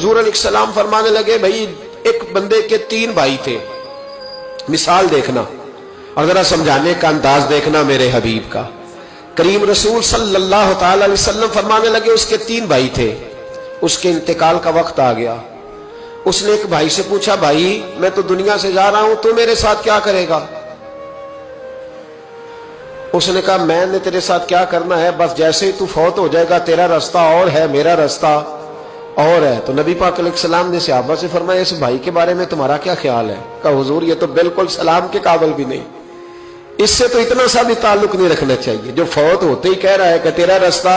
حضور علیہ السلام فرمانے لگے بھائی ایک بندے کے 3 بھائی تھے، مثال دیکھنا اور ذرا سمجھانے کا انداز دیکھنا میرے حبیب کا۔ کریم رسول صلی اللہ تعالی علیہ وسلم فرمانے لگے اس کے 3 بھائی تھے، اس کے انتقال کا وقت آ گیا۔ اس نے ایک بھائی سے پوچھا بھائی میں تو دنیا سے جا رہا ہوں، تو میرے ساتھ کیا کرے گا؟ اس نے کہا میں نے تیرے ساتھ کیا کرنا ہے، بس جیسے ہی تو فوت ہو جائے گا تیرا راستہ اور ہے میرا راستہ اور ہے۔ تو نبی پاک علیہ السلام نے صحابہ سے فرمایا اس بھائی کے بارے میں تمہارا کیا خیال ہے؟ کہا حضور یہ تو بالکل سلام کے قابل بھی نہیں، اس سے تو اتنا سا بھی تعلق نہیں رکھنا چاہیے، جو فوت ہوتے ہی کہہ رہا ہے کہ تیرا راستہ۔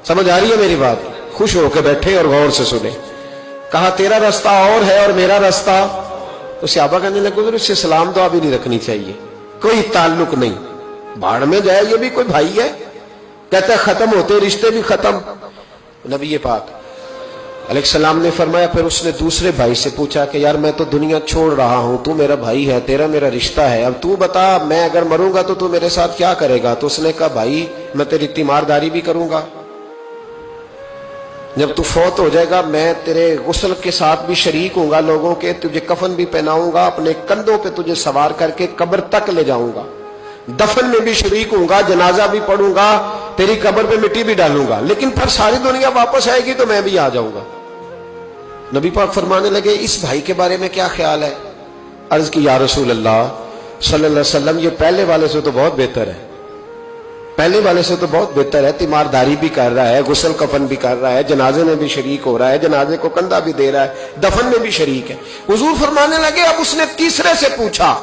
سمجھ آ رہی ہے میری بات؟ خوش ہو کے بیٹھے اور غور سے سنے۔ کہا تیرا راستہ اور ہے اور میرا راستہ، تو صحابہ کہنے لگے حضور اس سے سلام دعا بھی نہیں رکھنی چاہیے، کوئی تعلق نہیں، بھاڑ میں جائے یہ بھی کوئی بھائی ہے؟ کہتا ہے ختم ہوتے رشتے بھی ختم۔ نبی پاک علیہ السلام نے فرمایا پھر اس نے دوسرے بھائی سے پوچھا کہ یار میں تو دنیا چھوڑ رہا ہوں، تو میرا بھائی ہے، تیرا میرا رشتہ ہے، اب تو بتا میں اگر مروں گا تو میرے ساتھ کیا کرے گا؟ تو اس نے کہا بھائی میں تیری تیمارداری بھی کروں گا، جب تو فوت ہو جائے گا میں تیرے غسل کے ساتھ بھی شریک ہوں گا لوگوں کے، تجھے کفن بھی پہناؤں گا، اپنے کندھوں پہ تجھے سوار کر کے قبر تک لے جاؤں گا، دفن میں بھی شریک ہوں گا، جنازہ بھی پڑھوں گا، تیری قبر پہ مٹی بھی ڈالوں گا، لیکن پھر ساری دنیا واپس آئے گی تو میں بھی آ جاؤں گا۔ نبی پاک فرمانے لگے اس بھائی کے بارے میں کیا خیال ہے؟ عرض کی یا رسول اللہ صلی اللہ علیہ وسلم یہ پہلے والے سے تو بہت بہتر ہے، پہلے والے سے تو بہت بہتر ہے، تیمارداری بھی کر رہا ہے، غسل کفن بھی کر رہا ہے، جنازے میں بھی شریک ہو رہا ہے، جنازے کو کندھا بھی دے رہا ہے، دفن میں بھی شریک ہے۔ حضور فرمانے لگے اب اس نے تیسرے سے پوچھا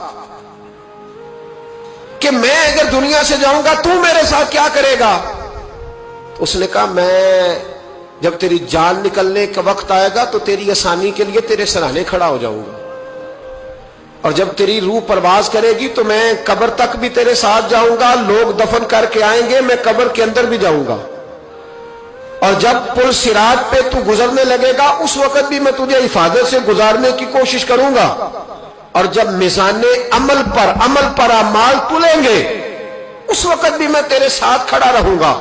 کہ میں اگر دنیا سے جاؤں گا تو میرے ساتھ کیا کرے گا؟ اس نے کہا میں جب تیری جان نکلنے کا وقت آئے گا تو تیری آسانی کے لیے تیرے سرانے کھڑا ہو جاؤں گا، اور جب تیری روح پرواز کرے گی تو میں قبر تک بھی تیرے ساتھ جاؤں گا، لوگ دفن کر کے آئیں گے میں قبر کے اندر بھی جاؤں گا، اور جب پل صراط پہ تو گزرنے لگے گا اس وقت بھی میں تجھے حفاظت سے گزارنے کی کوشش کروں گا، اور جب میزان عمل پر اعمال تلیں گے اس وقت بھی میں تیرے ساتھ کھڑا رہوں گا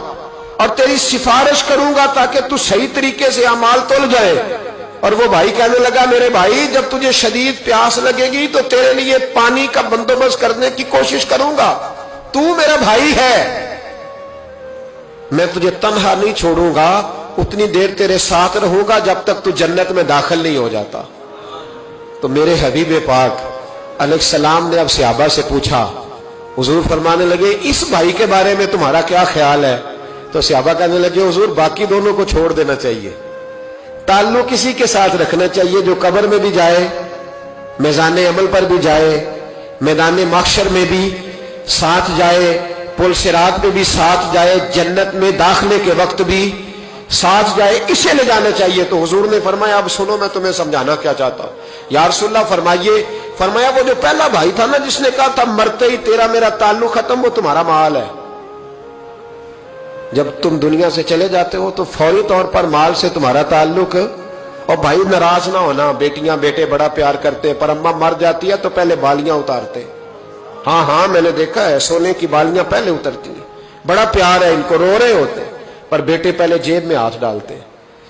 اور تیری سفارش کروں گا تاکہ تو صحیح طریقے سے اعمال تل جائے۔ اور وہ بھائی کہنے لگا میرے بھائی جب تجھے شدید پیاس لگے گی تو تیرے لیے پانی کا بندوبست کرنے کی کوشش کروں گا، تو میرا بھائی ہے، میں تجھے تنہا نہیں چھوڑوں گا، اتنی دیر تیرے ساتھ رہوں گا جب تک تو جنت میں داخل نہیں ہو جاتا۔ تو میرے حبیب پاک علیہ السلام نے اب صحابہ سے پوچھا، حضور فرمانے لگے اس بھائی کے بارے میں تمہارا کیا خیال ہے؟ تو صحابہ کہنے لگے حضور باقی دونوں کو چھوڑ دینا چاہیے، تعلق کسی کے ساتھ رکھنا چاہیے جو قبر میں بھی جائے، میزان عمل پر بھی جائے، میدان محشر میں بھی ساتھ جائے، پل صراط پہ بھی ساتھ جائے، جنت میں داخلے کے وقت بھی ساتھ جائے، اسے لے جانا چاہیے۔ تو حضور نے فرمایا اب سنو میں تمہیں سمجھانا کیا چاہتا ہوں۔ یا رسول اللہ فرمائیے۔ فرمایا وہ جو پہلا بھائی تھا نا جس نے کہا تھا مرتے ہی تیرا میرا تعلق ختم، وہ تمہارا مال ہے، جب تم دنیا سے چلے جاتے ہو تو فوری طور پر مال سے تمہارا تعلق۔ اور بھائی ناراض نہ ہونا، بیٹیاں بیٹے بڑا پیار کرتے ہیں، پر اماں مر جاتی ہے تو پہلے بالیاں اتارتے، ہاں میں نے دیکھا ہے سونے کی بالیاں پہلے اترتی ہیں، بڑا پیار ہے ان کو، رو رہے ہوتے پر بیٹے پہلے جیب میں ہاتھ ڈالتے ہیں،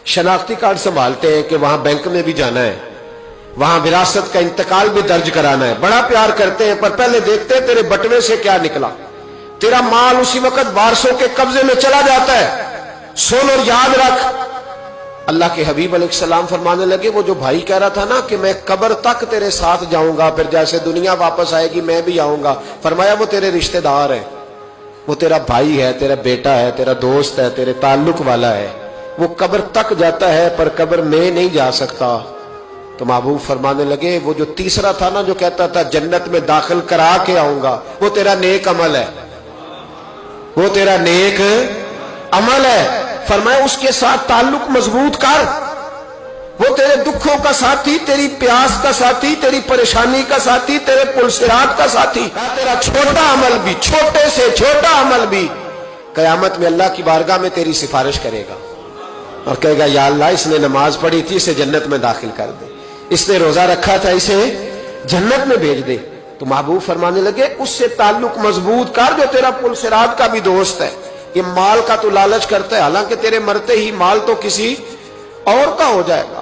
شناختی کارڈ سنبھالتے ہیں کہ وہاں بینک میں بھی جانا ہے، وہاں وراثت کا انتقال بھی درج کرانا ہے، بڑا پیار کرتے ہیں پر پہلے دیکھتے ہیں تیرے بٹوے سے کیا نکلا۔ تیرا مال اسی وقت وارثوں کے قبضے میں چلا جاتا ہے، سن اور یاد رکھ۔ اللہ کے حبیب علیہ السلام فرمانے لگے وہ جو بھائی کہہ رہا تھا نا کہ میں قبر تک تیرے ساتھ جاؤں گا، پھر جیسے دنیا واپس آئے گی میں بھی آؤں گا، فرمایا وہ تیرے رشتہ دار ہے، وہ تیرا بھائی ہے، تیرا بیٹا ہے، تیرا دوست ہے، تیرے تعلق والا ہے، وہ قبر تک جاتا ہے پر قبر میں نہیں جا سکتا۔ تو محبوب فرمانے لگے وہ جو تیسرا تھا نا جو کہتا تھا جنت میں داخل کرا کے آؤں گا، وہ تیرا نیک عمل ہے، وہ تیرا نیک عمل ہے، فرمایا اس کے ساتھ تعلق مضبوط کر، وہ تیرے دکھوں کا ساتھی، تیری پیاس کا ساتھی، تیری پریشانی کا ساتھی، تیرے پل صراط کا ساتھی، تیرا چھوٹا عمل بھی، چھوٹے سے چھوٹا عمل بھی قیامت میں اللہ کی بارگاہ میں تیری سفارش کرے گا اور کہے گا یا اللہ اس نے نماز پڑھی تھی اسے جنت میں داخل کر دے، اس نے روزہ رکھا تھا اسے جنت میں بھیج دے۔ تو محبوب فرمانے لگے اس سے تعلق مضبوط کر جو تیرا پل صراط کا بھی دوست ہے۔ یہ مال کا تو لالچ کرتا ہے، حالانکہ تیرے مرتے ہی مال تو کسی اور کا ہو جائے گا،